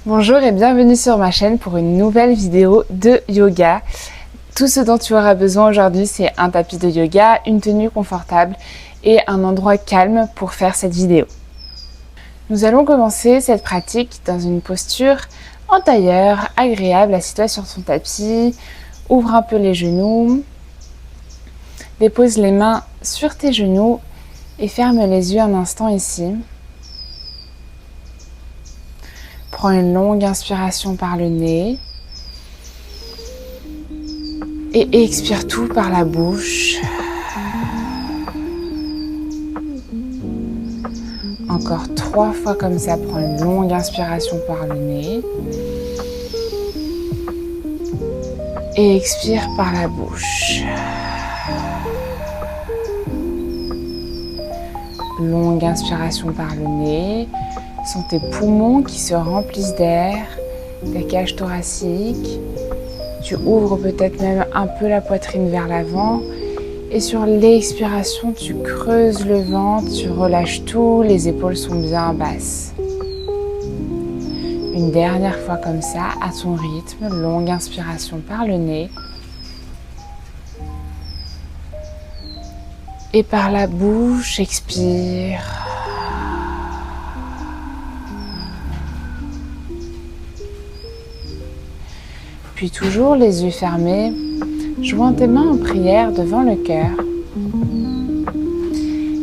Bonjour et bienvenue sur ma chaîne pour une nouvelle vidéo de yoga. Tout ce dont tu auras besoin aujourd'hui, c'est un tapis de yoga, une tenue confortable et un endroit calme pour faire cette vidéo. Nous allons commencer cette pratique dans une posture en tailleur, agréable. Assieds-toi sur ton tapis, ouvre un peu les genoux, dépose les mains sur tes genoux et ferme les yeux un instant ici. Prends une longue inspiration par le nez et expire tout par la bouche. Encore 3 fois comme ça, prends une longue inspiration par le nez et expire par la bouche. Longue inspiration par le nez. Sens tes poumons qui se remplissent d'air, ta cage thoracique. Tu ouvres peut-être même un peu la poitrine vers l'avant. Et sur l'expiration, tu creuses le ventre, tu relâches tout, les épaules sont bien basses. Une dernière fois comme ça, à ton rythme, longue inspiration par le nez. Et par la bouche, expire. Puis toujours les yeux fermés, joins tes mains en prière devant le cœur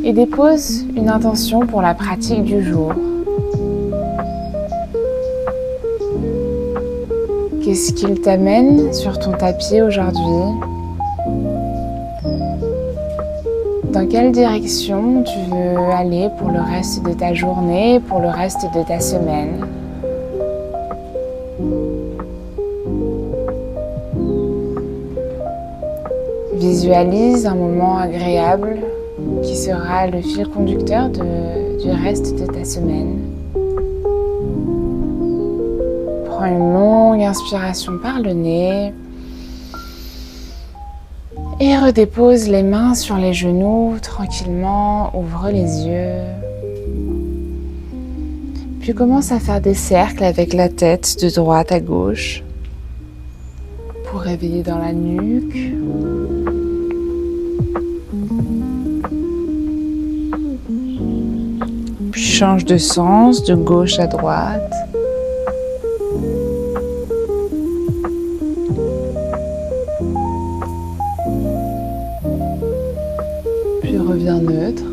et dépose une intention pour la pratique du jour. Qu'est-ce qu'il t'amène sur ton tapis aujourd'hui? Dans quelle direction tu veux aller pour le reste de ta journée, pour le reste de ta semaine? Visualise un moment agréable qui sera le fil conducteur du reste de ta semaine. Prends une longue inspiration par le nez et redépose les mains sur les genoux tranquillement, ouvre les yeux. Puis commence à faire des cercles avec la tête de droite à gauche pour réveiller dans la nuque. Puis change de sens, de gauche à droite. Puis reviens neutre.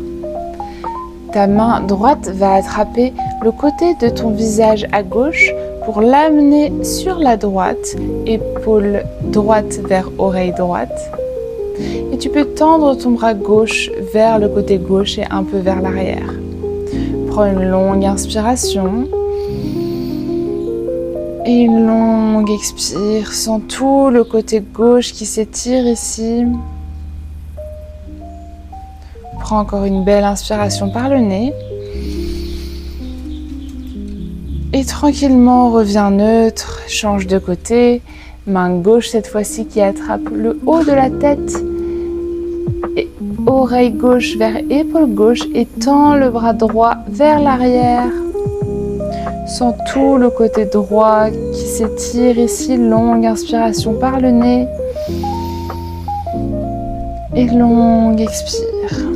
Ta main droite va attraper le côté de ton visage à gauche pour l'amener sur la droite, épaule droite vers oreille droite. Et tu peux tendre ton bras gauche vers le côté gauche et un peu vers l'arrière. Prends une longue inspiration et une longue expire. Sens tout le côté gauche qui s'étire ici. Prends encore une belle inspiration par le nez. Et tranquillement, reviens neutre, change de côté. Main gauche cette fois-ci qui attrape le haut de la tête. Et oreille gauche vers épaule gauche et tends le bras droit vers l'arrière. Sens tout le côté droit qui s'étire ici. Longue inspiration par le nez. Et longue expire.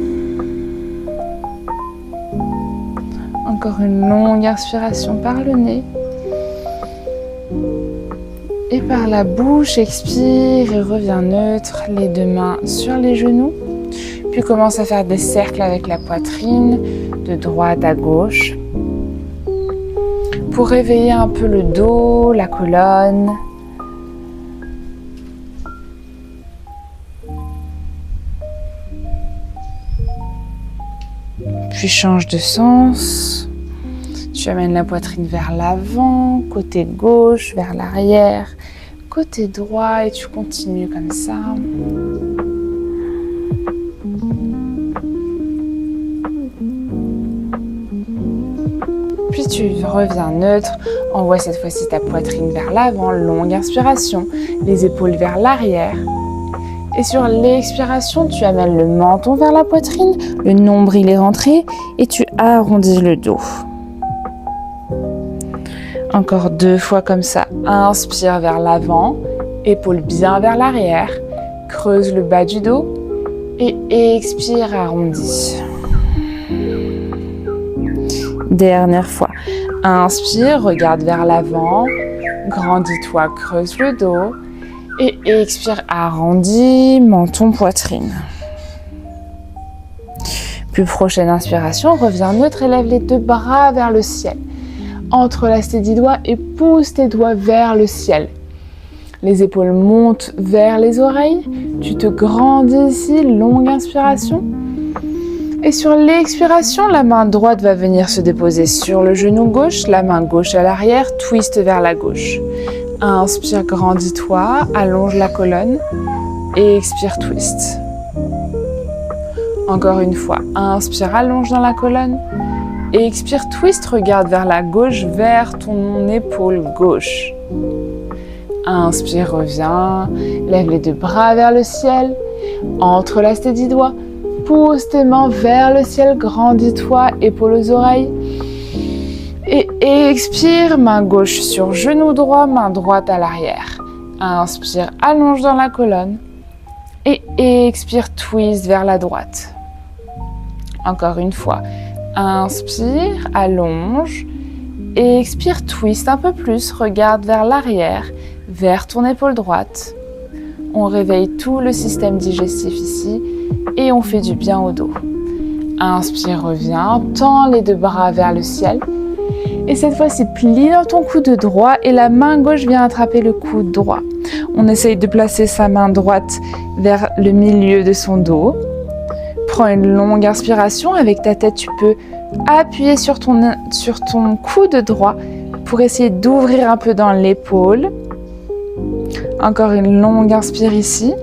Encore une longue inspiration par le nez. Et par la bouche, expire et reviens neutre, les deux mains sur les genoux. Puis commence à faire des cercles avec la poitrine, de droite à gauche. Pour réveiller un peu le dos, la colonne. Puis change de sens. Tu amènes la poitrine vers l'avant, côté gauche, vers l'arrière, côté droit et tu continues comme ça. Puis tu reviens neutre, envoie cette fois-ci ta poitrine vers l'avant, longue inspiration, les épaules vers l'arrière. Et sur l'expiration, tu amènes le menton vers la poitrine, le nombril est rentré et tu arrondis le dos. Encore 2 fois comme ça. Inspire vers l'avant, épaules bien vers l'arrière. Creuse le bas du dos et expire, arrondis. Dernière fois. Inspire, regarde vers l'avant. Grandis-toi, creuse le dos. Et expire, arrondis, menton, poitrine. Puis prochaine inspiration, reviens neutre, élève les 2 bras vers le ciel. Entrelace tes 10 doigts et pousse tes doigts vers le ciel. Les épaules montent vers les oreilles. Tu te grandis ici, longue inspiration. Et sur l'expiration, la main droite va venir se déposer sur le genou gauche, la main gauche à l'arrière, twist vers la gauche. Inspire, grandis-toi, allonge la colonne et expire, twist. Encore une fois, inspire, allonge dans la colonne et expire, twist, regarde vers la gauche, vers ton épaule gauche. Inspire, reviens, lève les 2 bras vers le ciel, entrelace tes 10 doigts, pousse tes mains vers le ciel, grandis-toi, épaules aux oreilles. Et expire, main gauche sur genou droit, main droite à l'arrière. Inspire, allonge dans la colonne. Et expire, twist vers la droite. Encore une fois. Inspire, allonge. Et expire, twist un peu plus, regarde vers l'arrière, vers ton épaule droite. On réveille tout le système digestif ici et on fait du bien au dos. Inspire, reviens, tends les 2 bras vers le ciel. Et cette fois-ci, plie dans ton coude droit et la main gauche vient attraper le coude droit. On essaye de placer sa main droite vers le milieu de son dos. Prends une longue inspiration. Avec ta tête, tu peux appuyer sur ton coude droit pour essayer d'ouvrir un peu dans l'épaule. Encore une longue inspire ici.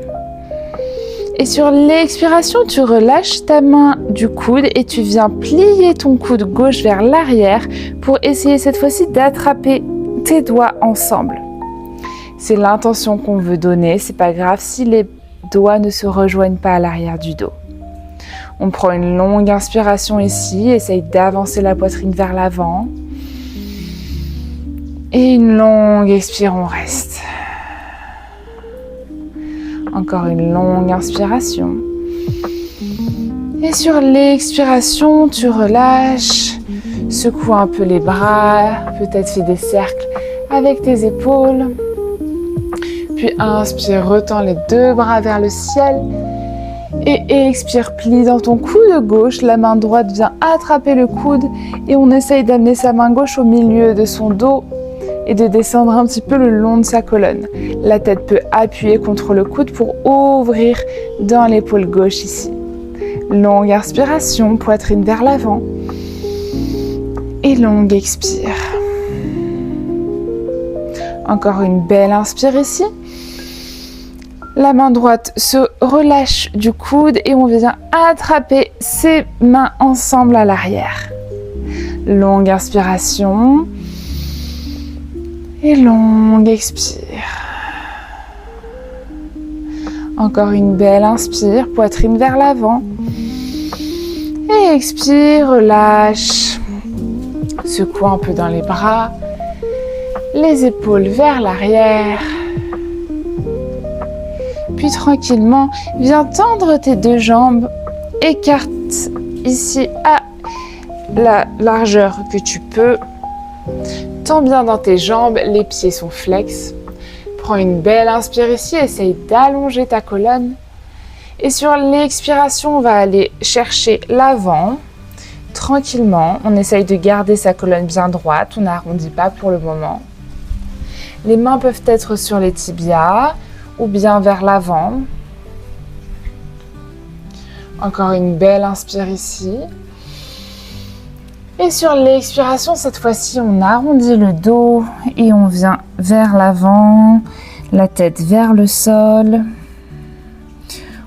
Et sur l'expiration, tu relâches ta main du coude et tu viens plier ton coude gauche vers l'arrière pour essayer cette fois-ci d'attraper tes doigts ensemble. C'est l'intention qu'on veut donner, c'est pas grave si les doigts ne se rejoignent pas à l'arrière du dos. On prend une longue inspiration ici, essaye d'avancer la poitrine vers l'avant. Et une longue expire, on reste. Encore une longue inspiration. Et sur l'expiration, tu relâches. Secoue un peu les bras. Peut-être fais des cercles avec tes épaules. Puis inspire, retends les 2 bras vers le ciel. Et expire, plie dans ton coude gauche. La main droite vient attraper le coude. Et on essaye d'amener sa main gauche au milieu de son dos. Et de descendre un petit peu le long de sa colonne. La tête peut appuyer contre le coude pour ouvrir dans l'épaule gauche ici. Longue inspiration, poitrine vers l'avant. Et longue expire. Encore une belle inspire ici. La main droite se relâche du coude et on vient attraper ses mains ensemble à l'arrière. Longue inspiration. Et longue expire. Encore une belle inspire, poitrine vers l'avant. Et expire, relâche. Secoue un peu dans les bras. Les épaules vers l'arrière. Puis tranquillement, viens tendre tes 2 jambes. Écarte ici à la largeur que tu peux. Tends bien dans tes jambes, les pieds sont flex. Prends une belle inspire ici, essaye d'allonger ta colonne. Et sur l'expiration, on va aller chercher l'avant. Tranquillement, on essaye de garder sa colonne bien droite, on n'arrondit pas pour le moment. Les mains peuvent être sur les tibias ou bien vers l'avant. Encore une belle inspire ici. Et sur l'expiration, cette fois-ci, on arrondit le dos et on vient vers l'avant, la tête vers le sol.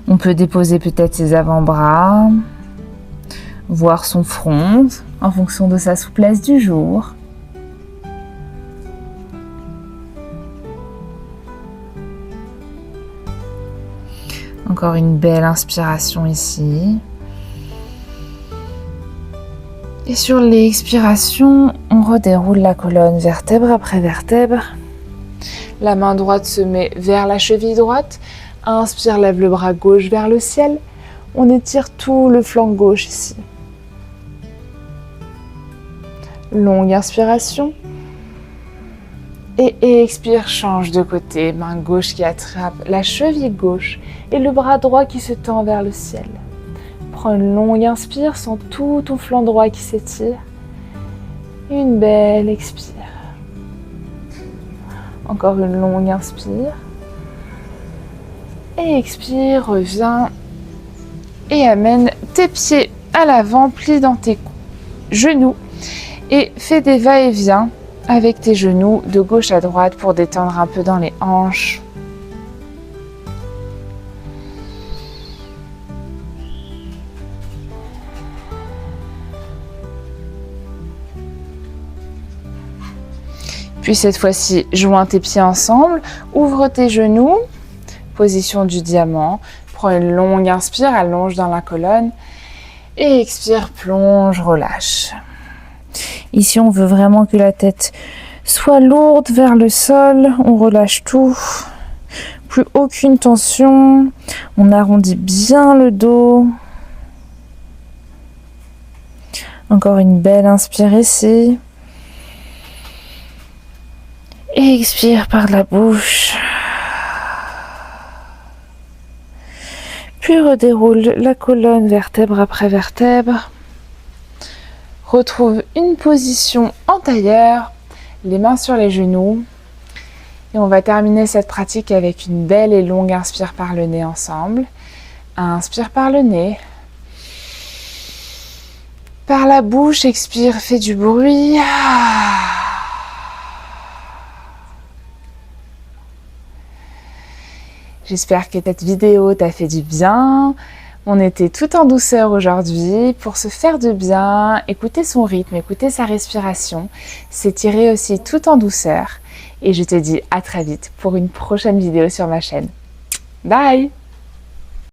On peut déposer peut-être ses avant-bras, voir son front en fonction de sa souplesse du jour. Encore une belle inspiration ici. Et sur l'expiration, on redéroule la colonne vertèbre après vertèbre. La main droite se met vers la cheville droite. Inspire, lève le bras gauche vers le ciel. On étire tout le flanc gauche ici. Longue inspiration. Et expire, change de côté. Main gauche qui attrape la cheville gauche et le bras droit qui se tend vers le ciel. Prends une longue inspire, sens tout ton flanc droit qui s'étire. Une belle expire. Encore une longue inspire. Et expire, reviens. Et amène tes pieds à l'avant, plie dans tes genoux. Et fais des va-et-vient avec tes genoux de gauche à droite pour détendre un peu dans les hanches. Puis cette fois-ci, joins tes pieds ensemble, ouvre tes genoux, position du diamant. Prends une longue inspire, allonge dans la colonne et expire, plonge, relâche. Ici, on veut vraiment que la tête soit lourde vers le sol. On relâche tout. Plus aucune tension. On arrondit bien le dos. Encore une belle inspire ici. Et expire par la bouche. Puis redéroule la colonne vertèbre après vertèbre. Retrouve une position en tailleur, les mains sur les genoux. Et on va terminer cette pratique avec une belle et longue inspire par le nez ensemble. Inspire par le nez. Par la bouche, expire, fais du bruit. J'espère que cette vidéo t'a fait du bien. On était tout en douceur aujourd'hui pour se faire du bien, écouter son rythme, écouter sa respiration, s'étirer aussi tout en douceur. Et je te dis à très vite pour une prochaine vidéo sur ma chaîne. Bye!